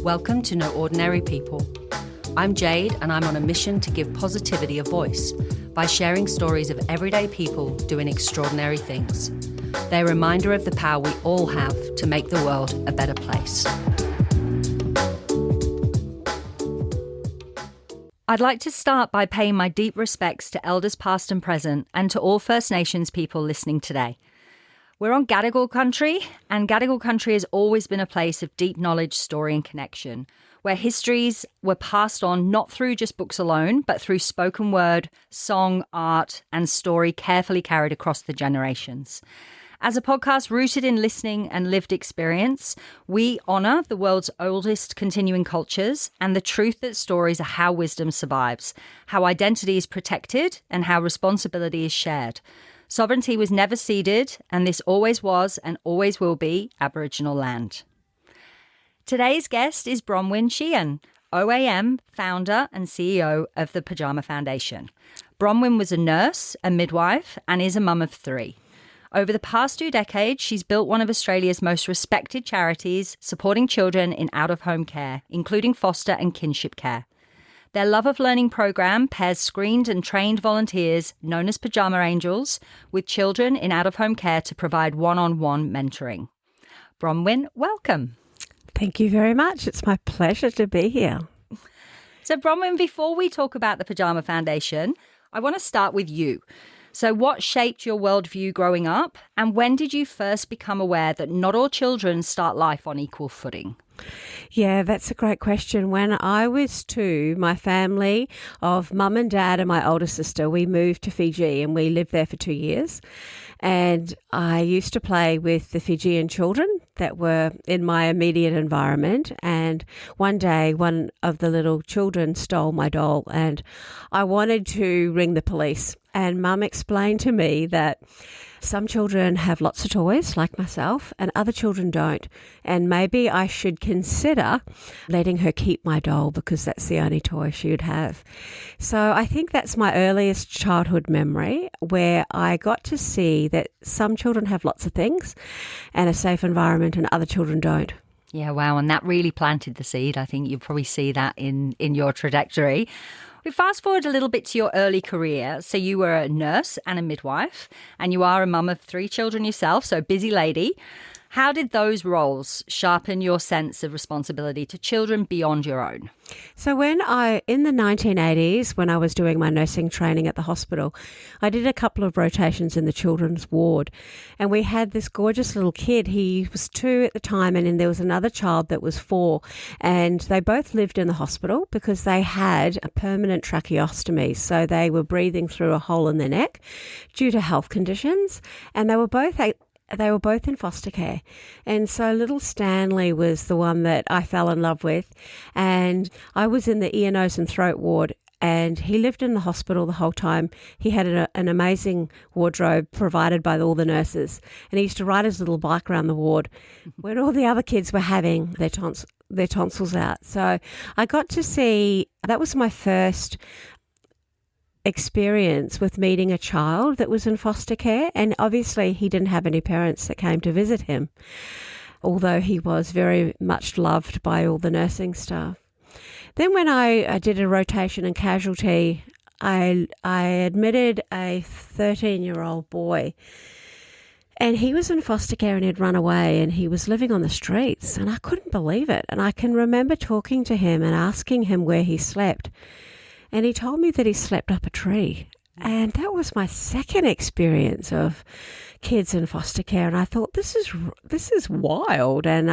Welcome to No Ordinary People. I'm Jade, and I'm on a mission to give positivity a voice by sharing stories of everyday people doing extraordinary things. They're a reminder of the power we all have to make the world a better place. I'd like to start by paying my deep respects to elders past and present and to all First Nations people listening today. We're on Gadigal country, and Gadigal country has always been a place of deep knowledge, story and connection, where histories were passed on not through just books alone, but through spoken word, song, art and story carefully carried across the generations. As a podcast rooted in listening and lived experience, we honour the world's oldest continuing cultures and the truth that stories are how wisdom survives, how identity is protected and how responsibility is shared. Sovereignty was never ceded, and this always was and always will be Aboriginal land. Today's guest is Bronwyn Sheehan, OAM, founder and CEO of the Pyjama Foundation. Bronwyn was a nurse, a midwife, and is a mum of 3. Over the past 2 decades, she's built one of Australia's most respected charities supporting children in out-of-home care, including foster and kinship care. Their Love of Learning program pairs screened and trained volunteers, known as Pyjama Angels, with children in out-of-home care to provide one-on-one mentoring. Bronwyn, welcome. Thank you very much. It's my pleasure to be here. So Bronwyn, before we talk about the Pyjama Foundation, I want to start with you. So what shaped your worldview growing up, and when did you first become aware that not all children start life on equal footing? Yeah, that's a great question. When I was 2, my family of mum and dad and my older sister, we moved to Fiji and we lived there for 2 years. And I used to play with the Fijian children that were in my immediate environment. And one day, one of the little children stole my doll and I wanted to ring the police. And Mum explained to me that some children have lots of toys, like myself, and other children don't. And maybe I should consider letting her keep my doll because that's the only toy she would have. So I think that's my earliest childhood memory where I got to see that some children have lots of things and a safe environment and other children don't. Yeah, wow. And that really planted the seed. I think you'll probably see that in your trajectory. We fast forward a little bit to your early career. So you were a nurse and a midwife, and you are a mum of 3 children yourself, so busy lady. How did those roles sharpen your sense of responsibility to children beyond your own? So in the 1980s, when I was doing my nursing training at the hospital, I did a couple of rotations in the children's ward. And we had this gorgeous little kid. He was 2 at the time, and then there was another child that was 4. And they both lived in the hospital because they had a permanent tracheostomy. So they were breathing through a hole in their neck due to health conditions. And they were both in foster care. And so little Stanley was the one that I fell in love with. And I was in the ear, nose and throat ward, and he lived in the hospital the whole time. He had an amazing wardrobe provided by all the nurses. And he used to ride his little bike around the ward when all the other kids were having their tonsils out. So I got to see, that was my first experience with meeting a child that was in foster care, and obviously he didn't have any parents that came to visit him, although he was very much loved by all the nursing staff. Then when I did a rotation in casualty, I admitted a 13-year-old boy, and he was in foster care and he'd run away and he was living on the streets, and I couldn't believe it. And I can remember talking to him and asking him where he slept. And he told me that he slept up a tree. And that was my second experience of kids in foster care. And I thought, this is wild. And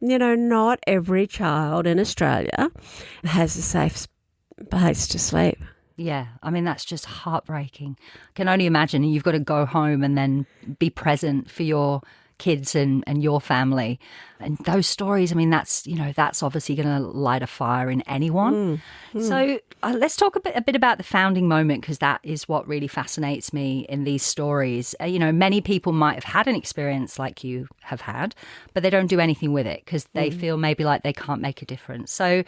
not every child in Australia has a safe place to sleep. Yeah, I mean, that's just heartbreaking. I can only imagine you've got to go home and then be present for your kids and your family. And those stories, I mean, that's obviously going to light a fire in anyone. So let's talk a bit about the founding moment, because that is what really fascinates me in these stories. Many people might have had an experience like you have had, but they don't do anything with it because they feel maybe like they can't make a difference. So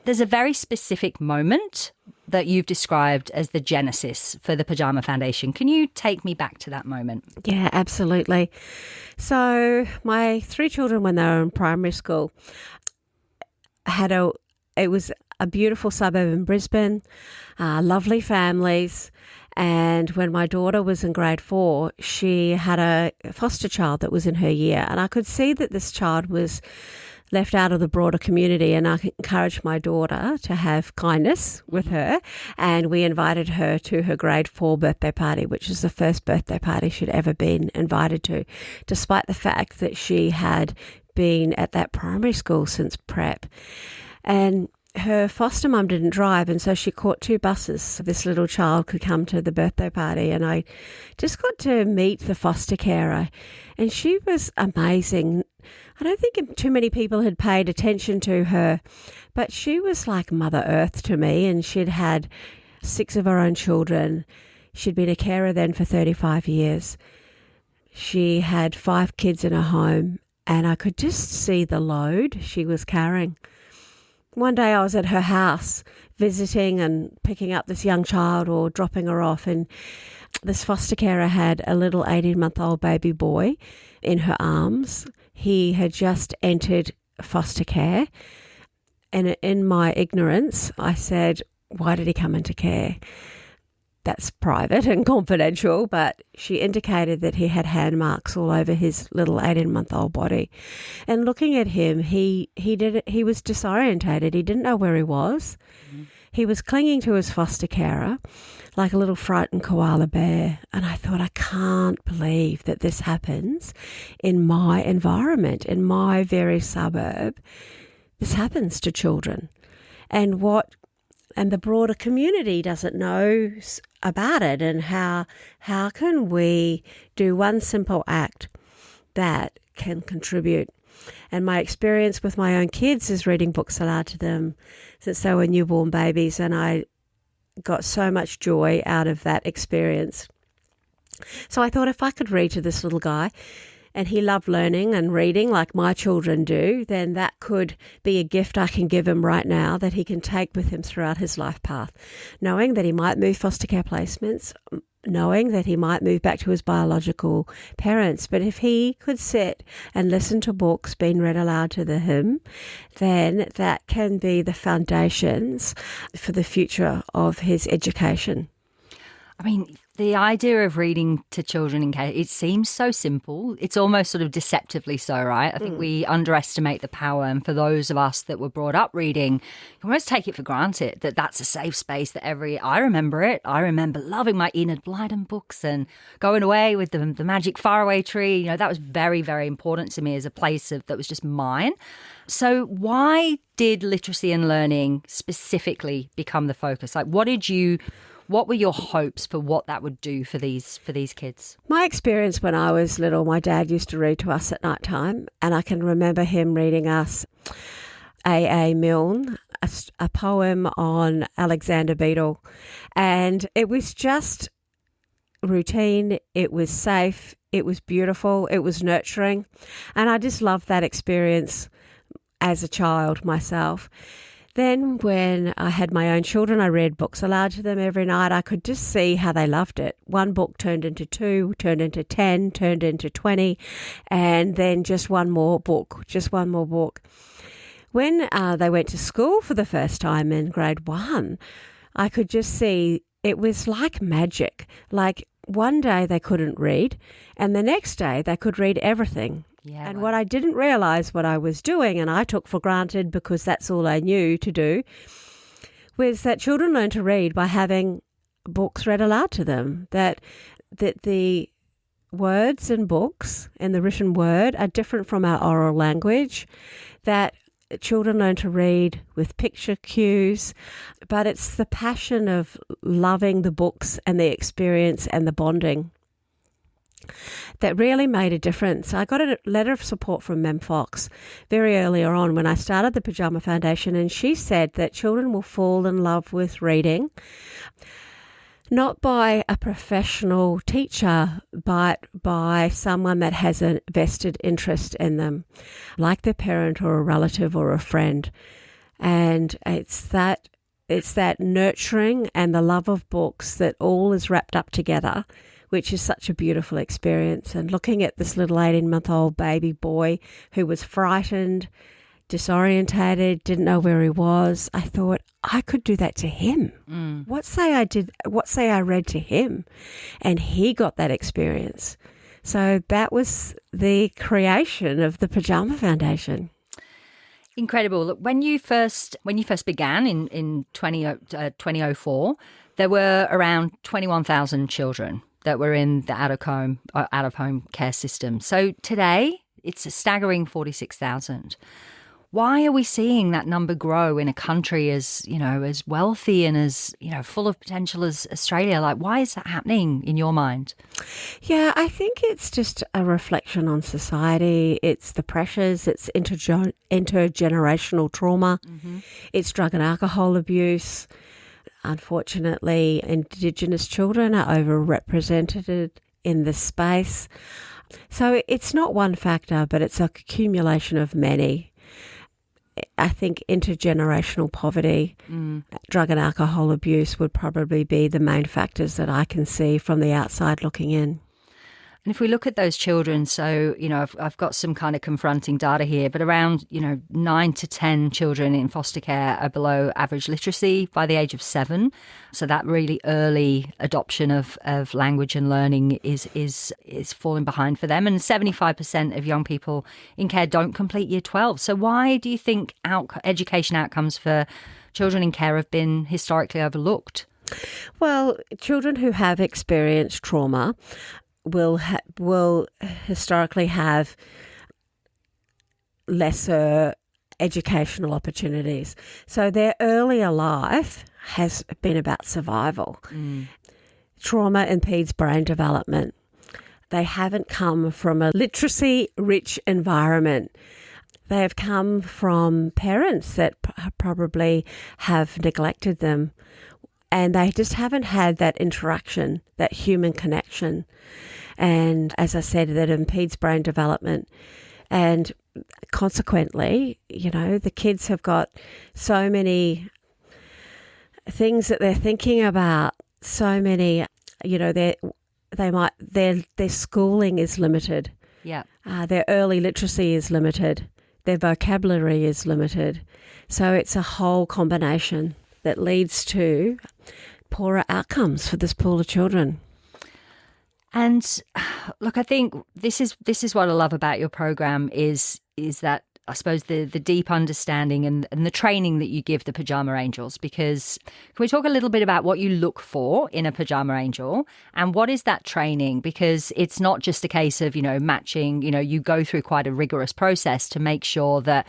there's a very specific moment that you've described as the genesis for the Pyjama Foundation. Can you take me back to that moment? Yeah, absolutely. So my 3 children, when they were in primary school, it was a beautiful suburb in Brisbane, lovely families. And when my daughter was in grade 4, she had a foster child that was in her year. And I could see that this child was left out of the broader community, and I encouraged my daughter to have kindness with her, and we invited her to her grade 4 birthday party, which is the first birthday party she'd ever been invited to, despite the fact that she had been at that primary school since prep. And her foster mum didn't drive, and so she caught 2 buses so this little child could come to the birthday party. And I just got to meet the foster carer, and she was amazing. I don't think too many people had paid attention to her, but she was like Mother Earth to me, and she'd had 6 of her own children. She'd been a carer then for 35 years. She had 5 kids in her home, and I could just see the load she was carrying. One day I was at her house visiting and picking up this young child or dropping her off, and this foster carer had a little 18-month-old baby boy in her arms. He had just entered foster care, and in my ignorance I said, "Why did he come into care?" That's private and confidential, but she indicated that he had hand marks all over his little 18-month-old body. And looking at him, he was disorientated. He didn't know where he was. Mm-hmm. He was clinging to his foster carer like a little frightened koala bear. And I thought, I can't believe that this happens in my environment, in my very suburb. This happens to children. And the broader community doesn't know about it, and how can we do one simple act that can contribute. And my experience with my own kids is reading books aloud to them since they were newborn babies, and I got so much joy out of that experience. So I thought, if I could read to this little guy, and he loved learning and reading like my children do, then that could be a gift I can give him right now that he can take with him throughout his life path, knowing that he might move foster care placements, knowing that he might move back to his biological parents. But if he could sit and listen to books being read aloud to him, then that can be the foundations for the future of his education. I mean, the idea of reading to children in care, it seems so simple. It's almost sort of deceptively so, right? I think we underestimate the power. And for those of us that were brought up reading, you can almost take it for granted that that's a safe space that I remember it. I remember loving my Enid Blyton books and going away with the magic faraway tree. You know, that was very, very important to me as a place that was just mine. So why did literacy and learning specifically become the focus? Like, what were your hopes for what that would do for these kids? My experience when I was little, my dad used to read to us at night time, and I can remember him reading us A.A. Milne, a poem on Alexander Beadle. And it was just routine, it was safe, it was beautiful, it was nurturing. And I just loved that experience as a child myself. Then when I had my own children, I read books aloud to them every night. I could just see how they loved it. One book turned into 2, turned into 10, turned into 20, and then just one more book. When they went to school for the first time in grade 1, I could just see it was like magic. Like one day they couldn't read, and the next day they could read everything. Yeah, and what I didn't realise what I was doing, and I took for granted because that's all I knew to do, was that children learn to read by having books read aloud to them, that the words in books and the written word are different from our oral language, that children learn to read with picture cues, but it's the passion of loving the books and the experience and the bonding that really made a difference. I got a letter of support from Mem Fox very earlier on when I started the Pyjama Foundation, and she said that children will fall in love with reading, not by a professional teacher, but by someone that has a vested interest in them, like their parent or a relative or a friend. And it's that nurturing and the love of books that all is wrapped up together, which is such a beautiful experience. And looking at this little 18-month-old baby boy who was frightened, disorientated, didn't know where he was. I thought I could do that to him. What say I read to him and he got that experience. So that was the creation of the Pyjama Foundation. Incredible. Look, when you first began in 2004, there were around 21,000 children that were in the out of home care system. So today it's a staggering 46,000. Why are we seeing that number grow in a country as wealthy and as, full of potential as Australia? Like, why is that happening in your mind? Yeah, I think it's just a reflection on society. It's the pressures, it's intergenerational trauma, it's drug and alcohol abuse. Unfortunately, Indigenous children are overrepresented in this space. So it's not one factor, but it's a accumulation of many. I think intergenerational poverty, drug and alcohol abuse would probably be the main factors that I can see from the outside looking in. And if we look at those children, so, I've got some kind of confronting data here, but around, 9 to 10 children in foster care are below average literacy by the age of 7. So that really early adoption of language and learning is falling behind for them. And 75% of young people in care don't complete year 12. So why do you think education outcomes for children in care have been historically overlooked? Well, children who have experienced trauma will historically have lesser educational opportunities. So their earlier life has been about survival. Trauma impedes brain development. They haven't come from a literacy-rich environment. They have come from parents that probably have neglected them, and they just haven't had that interaction, that human connection. And as I said, that impedes brain development. And consequently, the kids have got so many things that they're thinking about, so many, their schooling is limited. Yeah. Their early literacy is limited. Their vocabulary is limited. So it's a whole combination that leads to poorer outcomes for this pool of children. And look, I think this is what I love about your program is that I suppose the deep understanding and the training that you give the Pyjama Angels, because can we talk a little bit about what you look for in a Pyjama Angel and what is that training? Because it's not just a case of, matching, you go through quite a rigorous process to make sure that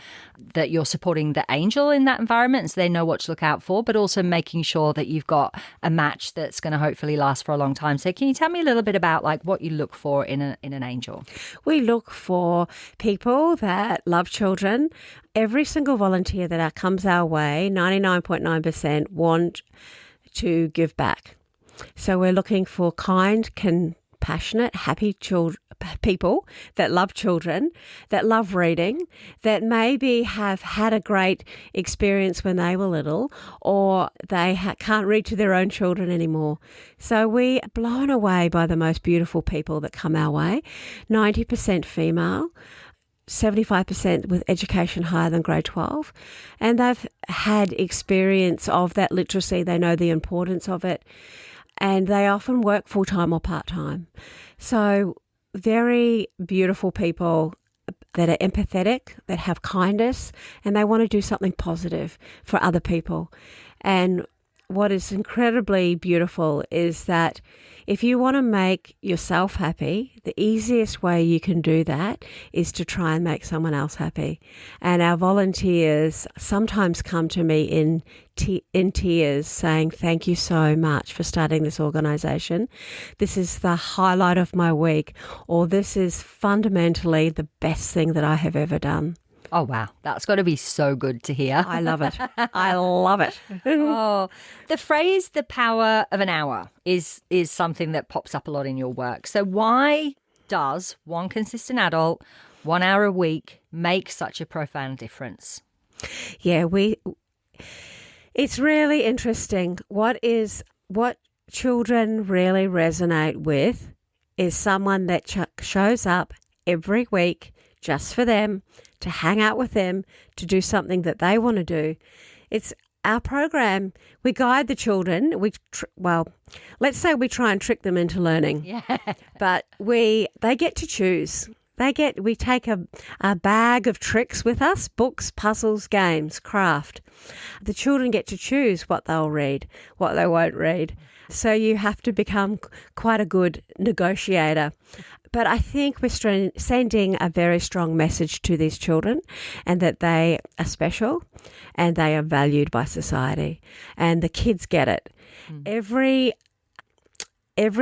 you're supporting the angel in that environment so they know what to look out for, but also making sure that you've got a match that's going to hopefully last for a long time. So can you tell me a little bit about what you look for in an angel? We look for people that love children. Every single volunteer that comes our way, 99.9% want to give back. So we're looking for kind, compassionate, happy people that love children, that love reading, that maybe have had a great experience when they were little, or they can't read to their own children anymore. So we are blown away by the most beautiful people that come our way, 90% female, 75% with education higher than grade 12, and they've had experience of that literacy. They know the importance of it, and they often work full-time or part-time. So very beautiful people that are empathetic, that have kindness, and they want to do something positive for other people. And what is incredibly beautiful is that if you want to make yourself happy, the easiest way you can do that is to try and make someone else happy. And our volunteers sometimes come to me in tears saying, thank you so much for starting this organisation. This is the highlight of my week, or this is fundamentally the best thing that I have ever done. Oh, wow. That's got to be so good to hear. I love it. I love it. Oh, the phrase, the power of an hour, is something that pops up a lot in your work. So why does one consistent adult, 1 hour a week, make such a profound difference? Yeah, it's really interesting. What children really resonate with is someone that shows up every week, just for them, to hang out with them, to do something that they want to do. It's our program. We guide the children. Let's say we try and trick them into learning. Yeah. But they get to choose. We take a bag of tricks with us: books, puzzles, games, craft. The children get to choose what they'll read, what they won't read. So you have to become quite a good negotiator. But I think we're sending a very strong message to these children, and that they are special and they are valued by society. And the kids get it. Every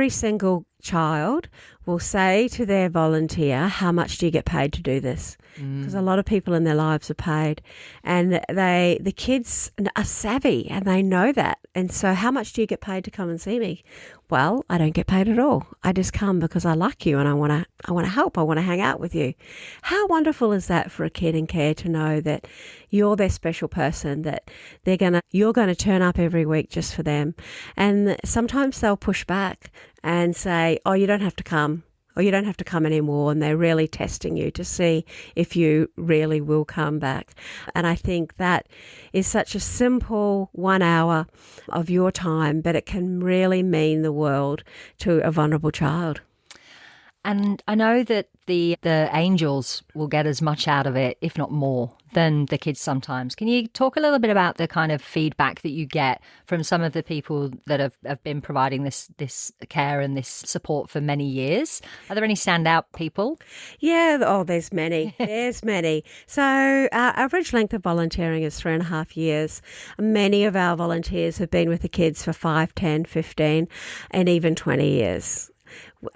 single child will say to their volunteer, how much do you get paid to do this? Because a lot of people in their lives are paid, and the kids are savvy and they know that. And so, how much do you get paid to come and see me? Well, I don't get paid at all. I just come because I like you and I want to help. I want to hang out with you. How wonderful is that for a kid in care to know that you're their special person, that you're going to turn up every week just for them. And sometimes they'll push back and say, oh, you don't have to come. Or you don't have to come anymore, and they're really testing you to see if you really will come back. And I think that is such a simple 1 hour of your time, but it can really mean the world to a vulnerable child. And I know that the angels will get as much out of it, if not more, than the kids sometimes. Can you talk a little bit about the kind of feedback that you get from some of the people that have been providing this care and this support for many years? Are there any standout people? Yeah, there's many. There's many. So our average length of volunteering is 3.5 years. Many of our volunteers have been with the kids for 5, 10, 15, and even 20 years.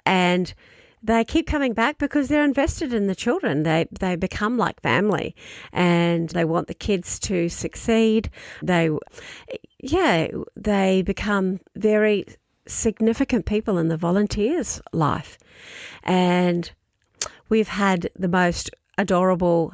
And they keep coming back because they're invested in the children. They become like family, and they want the kids to succeed. They become very significant people in the volunteers' life. And we've had the most adorable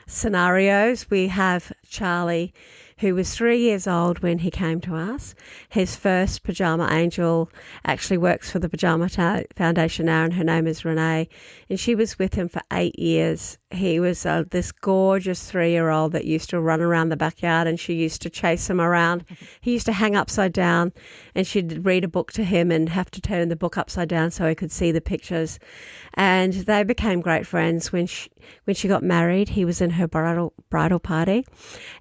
scenarios. We have Charlie, who was 3 years old when he came to us. His first Pyjama angel actually works for the Pyjama Foundation now, and her name is Renee. And she was with him for 8 years. He was this gorgeous 3-year-old that used to run around the backyard, and she used to chase him around. He used to hang upside down, and she'd read a book to him and have to turn the book upside down so he could see the pictures. And they became great friends. When she got married, he was in her bridal party.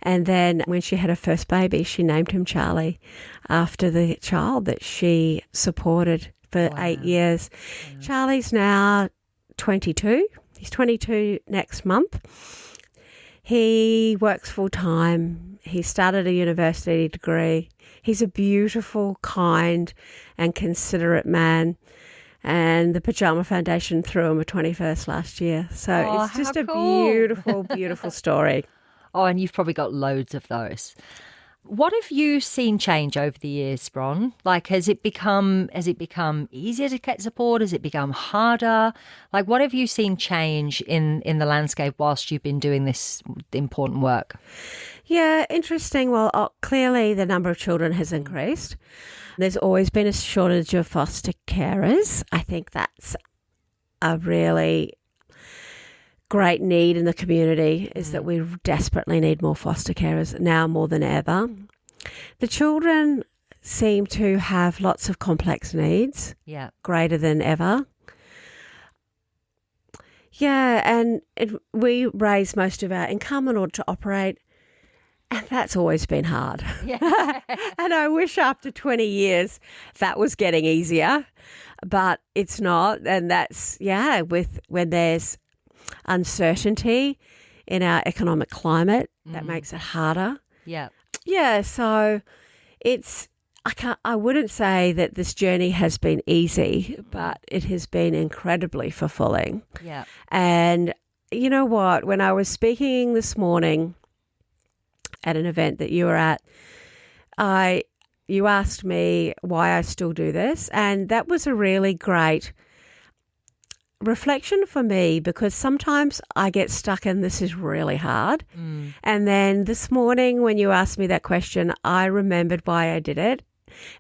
And then when she had her first baby, she named him Charlie after the child that she supported for 8 years. Wow. Charlie's now 22. He's 22 next month. He works full time. He started a university degree. He's a beautiful, kind and considerate man. And the Pyjama Foundation threw him a 21st last year. So it's just a beautiful, beautiful story. Oh, and you've probably got loads of those. What have you seen change over the years, Bron? Like, has it become easier to get support? Has it become harder? Like, what have you seen change in the landscape whilst you've been doing this important work? Yeah, interesting. Well, clearly the number of children has increased. There's always been a shortage of foster carers. I think that's a really great need in the community, is that we desperately need more foster carers now more than ever. The children seem to have lots of complex needs, greater than ever. Yeah, and we raise most of our income in order to operate, and that's always been hard. Yeah. And I wish after 20 years that was getting easier, but it's not. And that's, when there's uncertainty in our economic climate, that makes it harder. Yeah. Yeah, so I wouldn't say that this journey has been easy, but it has been incredibly fulfilling. Yeah. And you know what? When I was speaking this morning at an event that you were at, you asked me why I still do this, and that was a really great reflection for me, because sometimes I get stuck in this is really hard. And then this morning when you asked me that question, I remembered why I did it,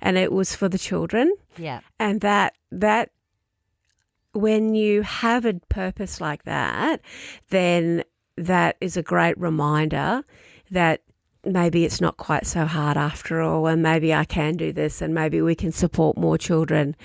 and it was for the children. Yeah. And that when you have a purpose like that, then that is a great reminder that maybe it's not quite so hard after all, and maybe I can do this, and maybe we can support more children.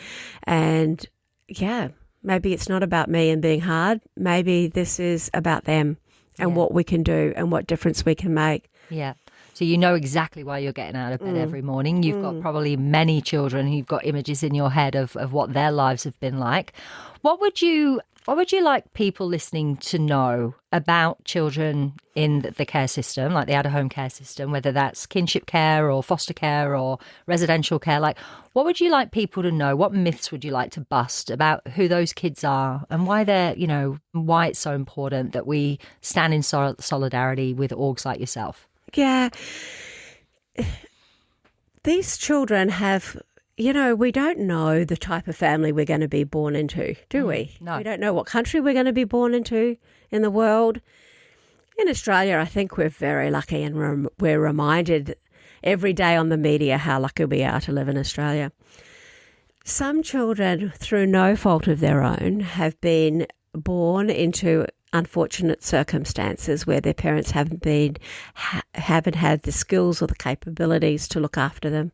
And yeah, maybe it's not about me and being hard. Maybe this is about them and what we can do and what difference we can make. Yeah. So you know exactly why you're getting out of bed every morning. You've got probably many children who've got images in your head of what their lives have been like. What would you like people listening to know about children in the care system, like the out-of-home care system, whether that's kinship care or foster care or residential care? Like, what would you like people to know? What myths would you like to bust about who those kids are and why why it's so important that we stand in solidarity with orgs like yourself? Yeah. These children have, we don't know the type of family we're going to be born into, do we? No. We don't know what country we're going to be born into in the world. In Australia, I think we're very lucky, and we're reminded every day on the media how lucky we are to live in Australia. Some children, through no fault of their own, have been born into unfortunate circumstances where their parents haven't had the skills or the capabilities to look after them.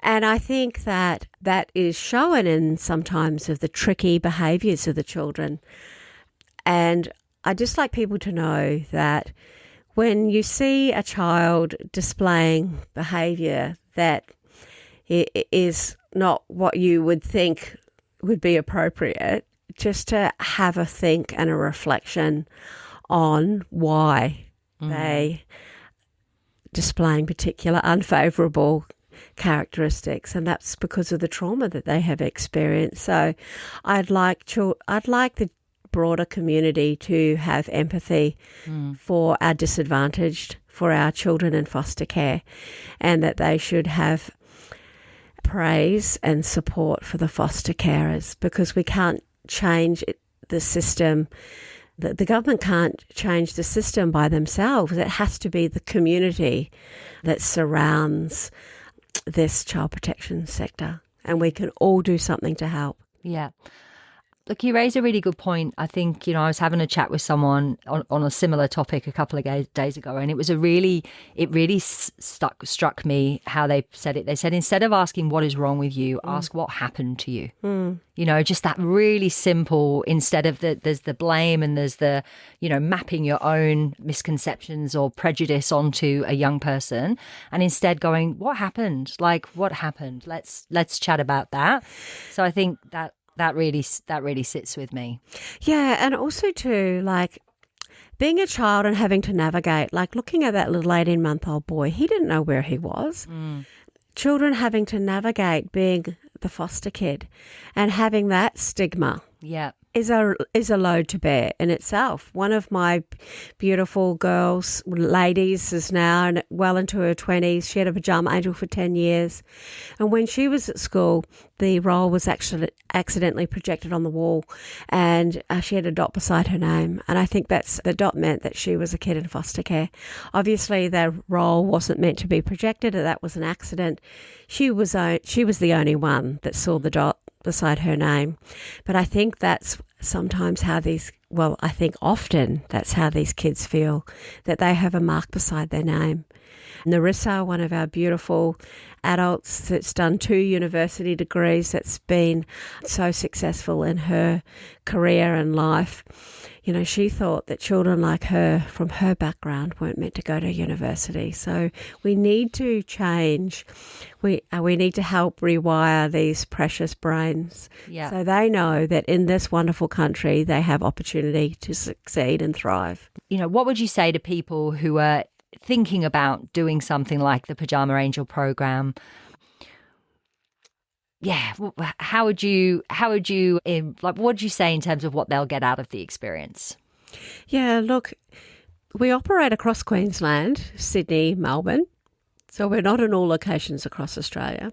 And I think that is shown in sometimes of the tricky behaviours of the children. And I just like people to know that when you see a child displaying behaviour that is not what you would think would be appropriate, just to have a think and a reflection on why they displaying particular unfavourable characteristics, and that's because of the trauma that they have experienced. So I'd like the broader community to have empathy for our disadvantaged, for our children in foster care, and that they should have praise and support for the foster carers, because we can't change the system. The government can't change the system by themselves. It has to be the community that surrounds this child protection sector, and we can all do something to help. Yeah. Look, you raise a really good point. I think, I was having a chat with someone on a similar topic a couple of days ago, and it really struck me how they said it. They said, instead of asking what is wrong with you, ask what happened to you. Just that really simple, instead of there's the blame and there's the, mapping your own misconceptions or prejudice onto a young person, and instead going, what happened? Like, what happened? Let's chat about that. So I think that really sits with me. Yeah, and also too, like, being a child and having to navigate, like looking at that little 18-month-old boy, he didn't know where he was. Children having to navigate being the foster kid and having that stigma. Yeah. Is a load to bear in itself. One of my beautiful ladies is now well into her 20s. She had a Pyjama angel for 10 years. And when she was at school, the role was actually accidentally projected on the wall, and she had a dot beside her name. And I think the dot meant that she was a kid in foster care. Obviously, the role wasn't meant to be projected, and that was an accident. She was the only one that saw the dot beside her name. But I think that's sometimes often that's how these kids feel, that they have a mark beside their name. Narissa, one of our beautiful adults that's done 2 university degrees, that's been so successful in her career and life, she thought that children like her from her background weren't meant to go to university. So we need to change. We need to help rewire these precious brains, so they know that in this wonderful country they have opportunity to succeed and thrive. What would you say to people who are thinking about doing something like the Pyjama Angel program? Yeah, how would you what would you say in terms of what they'll get out of the experience? Yeah, look, we operate across Queensland, Sydney, Melbourne, so we're not in all locations across Australia.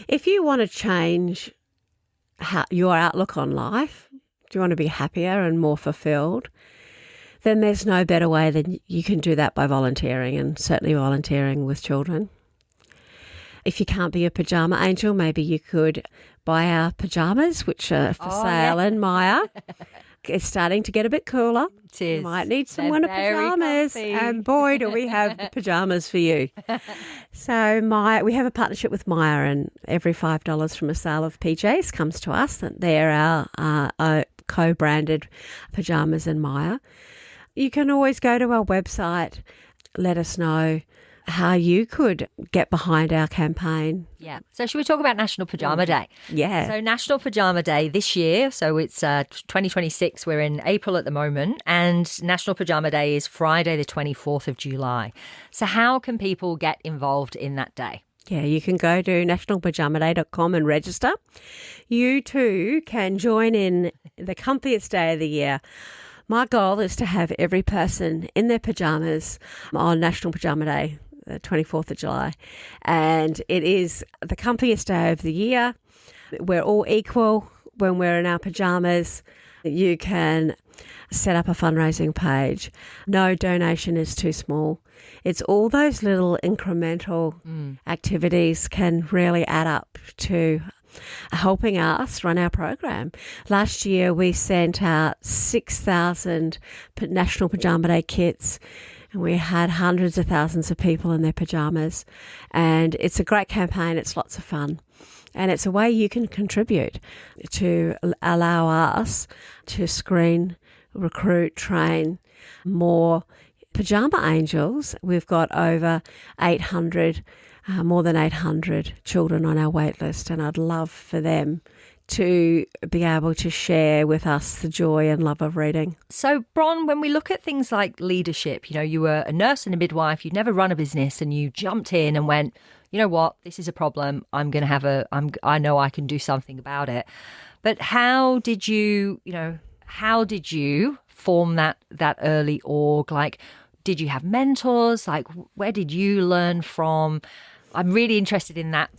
If you want to change your outlook on life, do you want to be happier and more fulfilled, then there's no better way than you can do that by volunteering, and certainly volunteering with children. If you can't be a Pyjama Angel, maybe you could buy our pyjamas, which are for sale in Maya. It's starting to get a bit cooler. It is. You might need some They're winter very pyjamas. comfy. And boy, do we have the pyjamas for you. So we have a partnership with Maya, and every $5 from a sale of PJs comes to us. They're our co-branded pyjamas in Maya. You can always go to our website, let us know how you could get behind our campaign. Yeah. So should we talk about National Pyjama Day? Yeah. So National Pyjama Day this year, so it's 2026, we're in April at the moment, and National Pyjama Day is Friday the 24th of July. So how can people get involved in that day? Yeah, you can go to nationalpyjamaday.com and register. You too can join in the comfiest day of the year. My goal is to have every person in their pyjamas on National Pyjama Day, the 24th of July. And it is the comfiest day of the year. We're all equal when we're in our pyjamas. You can set up a fundraising page. No donation is too small. It's all those little incremental activities can really add up to helping us run our program. Last year, we sent out 6,000 National Pyjama Day kits, and we had hundreds of thousands of people in their pyjamas. And it's a great campaign. It's lots of fun. And it's a way you can contribute to allow us to screen, recruit, train more pyjama angels. We've got over 800 more than 800 children on our wait list, and I'd love for them to be able to share with us the joy and love of reading. So, Bron, when we look at things like leadership, you were a nurse and a midwife, you'd never run a business, and you jumped in and went, you know what, this is a problem. I know I can do something about it. But how did you form that early org? Like, did you have mentors? Like, where did you learn from? I'm really interested in that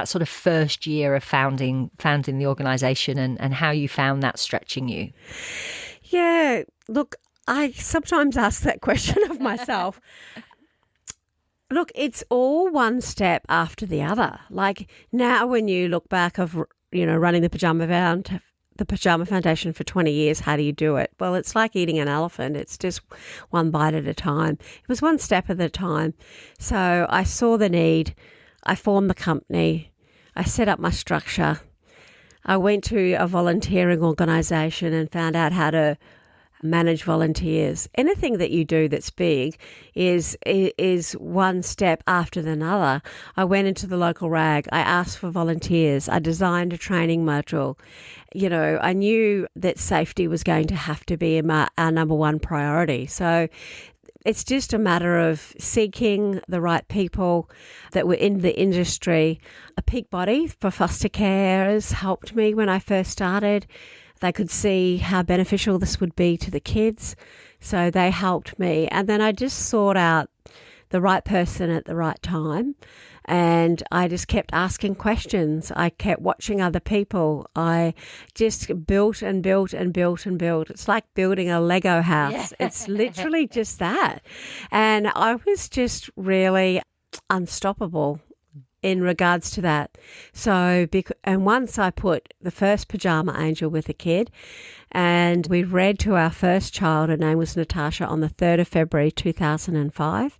sort of first year of founding the organisation and how you found that stretching you. Yeah, look, I sometimes ask that question of myself. Look, it's all one step after the other. Like now when you look back of, running the Pyjama Foundation for 20 years, how do you do it? Well, it's like eating an elephant. It's just one bite at a time. It was one step at a time. So I saw the need. I formed the company. I set up my structure. I went to a volunteering organisation and found out how to manage volunteers. Anything that you do that's big is one step after another. I went into the local rag. I asked for volunteers. I designed a training module. I knew that safety was going to have to be our number one priority. So it's just a matter of seeking the right people that were in the industry. A peak body for foster carers helped me when I first started. They could see how beneficial this would be to the kids, so they helped me. And then I just sought out the right person at the right time, and I just kept asking questions. I kept watching other people. I just built and built and built and built. It's like building a Lego house. Yeah. It's literally just that. And I was just really unstoppable in regards to that. So, and once I put the first pyjama angel with a kid, and we read to our first child, her name was Natasha, on the 3rd of February 2005.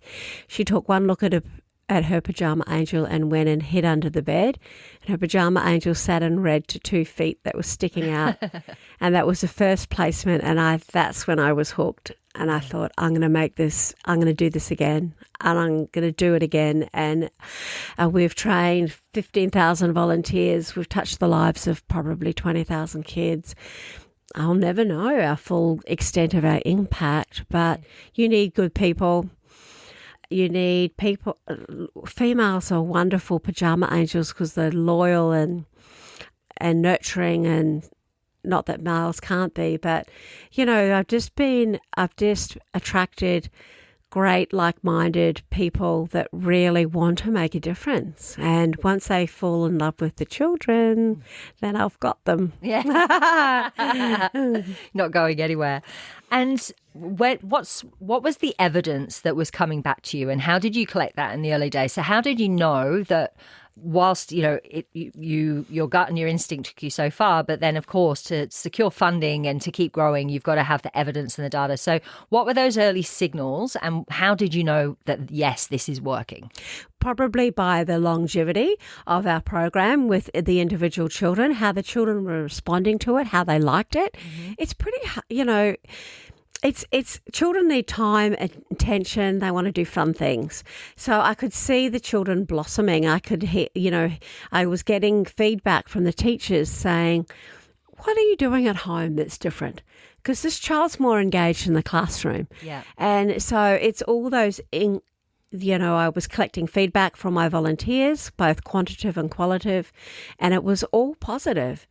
She took one look at her pyjama angel and went and hid under the bed. And her pyjama angel sat and read to 2 feet that was sticking out. And that was the first placement. And that's when I was hooked. And I thought, I'm going to do this again. And I'm going to do it again. And we've trained 15,000 volunteers. We've touched the lives of probably 20,000 kids. I'll never know our full extent of our impact, but you need good people. You need people. Females are wonderful pyjama angels because they're loyal and nurturing, and not that males can't be, but I've just attracted great like-minded people that really want to make a difference. And once they fall in love with the children, then I've got them. Yeah. Not going anywhere. And what was the evidence that was coming back to you, and how did you collect that in the early days? So how did you know that whilst, your gut and your instinct took you so far, but then, of course, to secure funding and to keep growing, you've got to have the evidence and the data. So what were those early signals and how did you know that, yes, this is working? Probably by the longevity of our program with the individual children, how the children were responding to it, how they liked it. Mm-hmm. It's pretty, It's children need time and attention. They want to do fun things. So I could see the children blossoming. I could hear, I was getting feedback from the teachers saying, what are you doing at home that's different? Because this child's more engaged in the classroom. Yeah. And so it's all those, I was collecting feedback from my volunteers, both quantitative and qualitative, and it was all positive.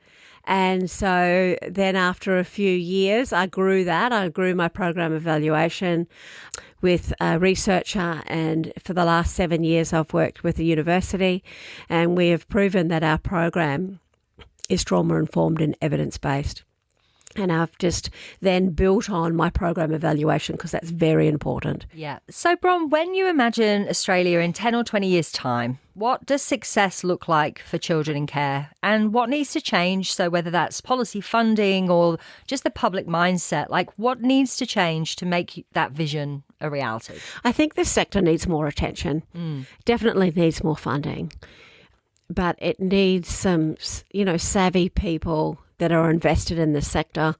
And so then after a few years, I grew my program evaluation with a researcher, and for the last 7 years I've worked with a university, and we have proven that our program is trauma-informed and evidence-based. And I've just then built on my program evaluation because that's very important. Yeah. So, Bron, when you imagine Australia in 10 or 20 years' time, what does success look like for children in care? And what needs to change? So whether that's policy funding or just the public mindset, like what needs to change to make that vision a reality? I think this sector needs more attention. Definitely needs more funding. But it needs some, savvy people that are invested in this sector.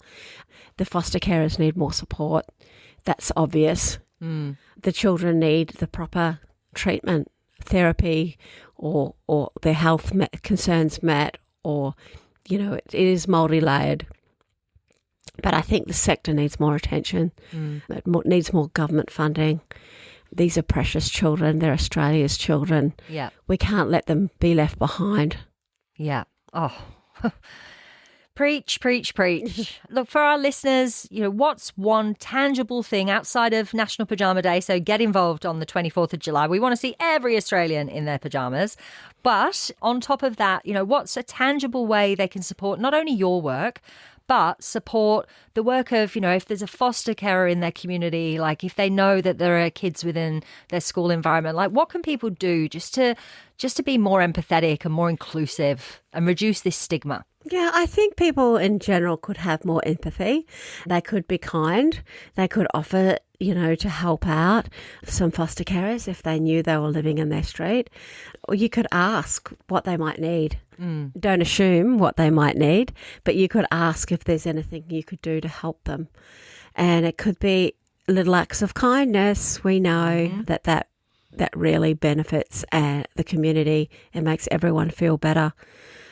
The foster carers need more support. That's obvious. The children need the proper treatment, therapy, or their health concerns met, or, it is multi-layered. But I think the sector needs more attention. It needs more government funding. These are precious children. They're Australia's children. Yeah. We can't let them be left behind. Yeah. Oh, preach, preach, preach. Look, for our listeners, what's one tangible thing outside of National Pyjama Day? So get involved on the 24th of July. We want to see every Australian in their pyjamas. But on top of that, what's a tangible way they can support not only your work, but support the work of, if there's a foster carer in their community, like if they know that there are kids within their school environment, like what can people do just to be more empathetic and more inclusive and reduce this stigma? Yeah, I think people in general could have more empathy. They could be kind. They could offer, to help out some foster carers if they knew they were living in their street. Or you could ask what they might need. Don't assume what they might need, but you could ask if there's anything you could do to help them. And it could be little acts of kindness. We know that really benefits the community and makes everyone feel better.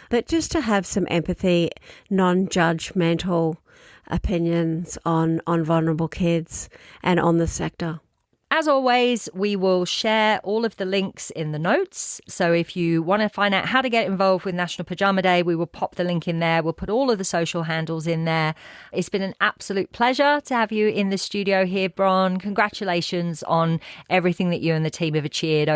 But just to have some empathy, non-judgmental opinions on vulnerable kids and on the sector. As always, we will share all of the links in the notes. So if you want to find out how to get involved with National Pyjama Day, we will pop the link in there. We'll put all of the social handles in there. It's been an absolute pleasure to have you in the studio here, Bron. Congratulations on everything that you and the team have achieved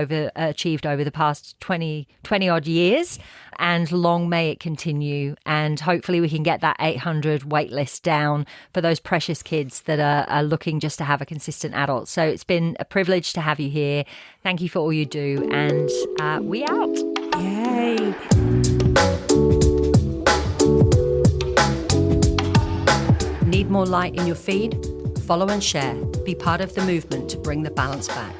over the past 20 odd years. And long may it continue. And hopefully we can get that 800 waitlist down for those precious kids that are looking just to have a consistent adult. So it's been a privilege to have you here. Thank you for all you do. And we out. Yay. Need more light in your feed? Follow and share. Be part of the movement to bring the balance back.